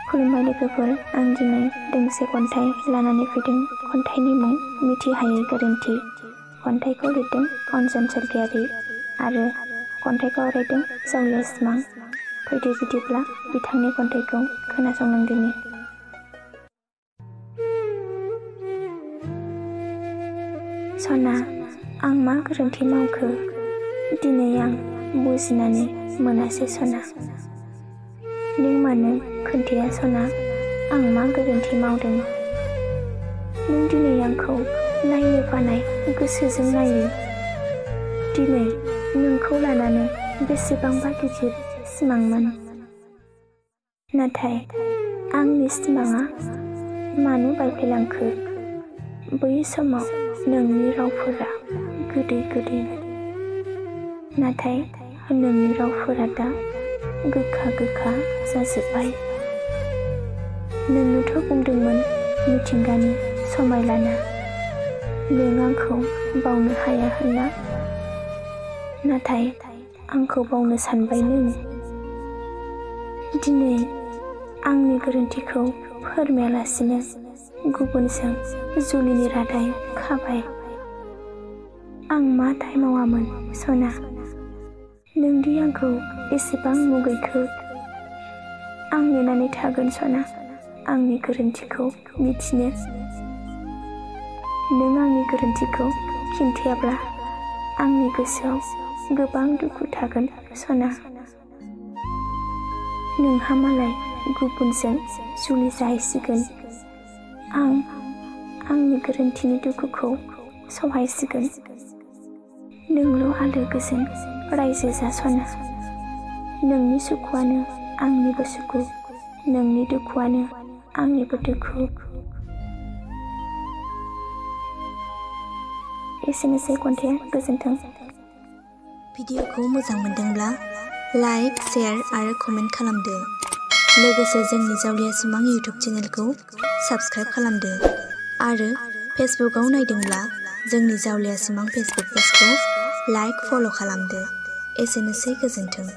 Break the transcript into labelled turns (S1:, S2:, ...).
S1: खुलुमबाय लोगोफोर, आं दिनै दोंसे खन्थाइ लानानै फैदों। खन्थाइनि मुं मिथिहायै गोरोन्थि। खन्थाइखौ लिरदों अन्जन सरगयारी आरो खन्थाइखौ आवरायदों जावलिया सिमां। फैदो बिदिब्ला बिथांनि खन्थाइखौ खोनासंलांदिनि। सना, आं मा गोरोन्थि मावखो? दिनै आं बुजिनानै मोनासै सना। नों मानो खोन्थाया सना, आं मा गोरोन्थि मावदों? नों दिनै आंखौ नायनो बानाय गोसोजों नायो। दिनै नोंखौ लानानै बेसेबांबा गिदिर सिमांमोन। नाथाय आंनि सिमाङा मानो बायफ्लेलांखो? बै समाव नोंनि रावफोरा गोदै गोदैमोन, नाथाय नोंनि रावफोरा दा गोखा गोखा जाजोब्बाय। नोंनोथ' बुंदोंमोन मिथिंगानि समायलाना, नों आंखौ बावनो हाया होनना। नाथाय आंखौ बावनो सानबाय नों। दिनै आंनि गोरोन्थिखौ फोरमायालासिनो गुबुनजों जुलिनि रादाय खाबाय। आं मा दाय मावामोन सना, नोंदि आंखौ एसेबां मुगैखो? आं नेनानै थागोन सना, आंनि गोरोन्थिखौ मिथिनो। नों आंनि गोरोन्थिखौ खिन्थायाब्ला आंनि गोसोआव गोबां दुखु थागोन सना। नोंहा मालाय गुबुनजों जुलि जाहैसिगोन। आं आंनि गोरोन्थिनि दुखुखौ सहायसिगोन। नोंल' आलो गोजोन रायजो जा सना। नोंनि सुखुआनो आंनिबो सुखु, नोंनि दुखुआनो आंनिबो दुखु। एसेनोसै खन्थाइया, गोजोन्थों।
S2: भिडिअखौ मोजां मोनदोंब्ला लाइक, शेयार आरो कमेन्ट खालामदो। लोगोसे जोंनि जावलिया सिमां इउटिउब चेनेलखौ साबस्क्राइब खालामदो आरो फेसबुकआव नायदोंब्ला जोंनि जावलिया सिमां फेसबुक पेजखौ लाइक, फल' खालामदो। एसेनोसै, गोजोन्थों।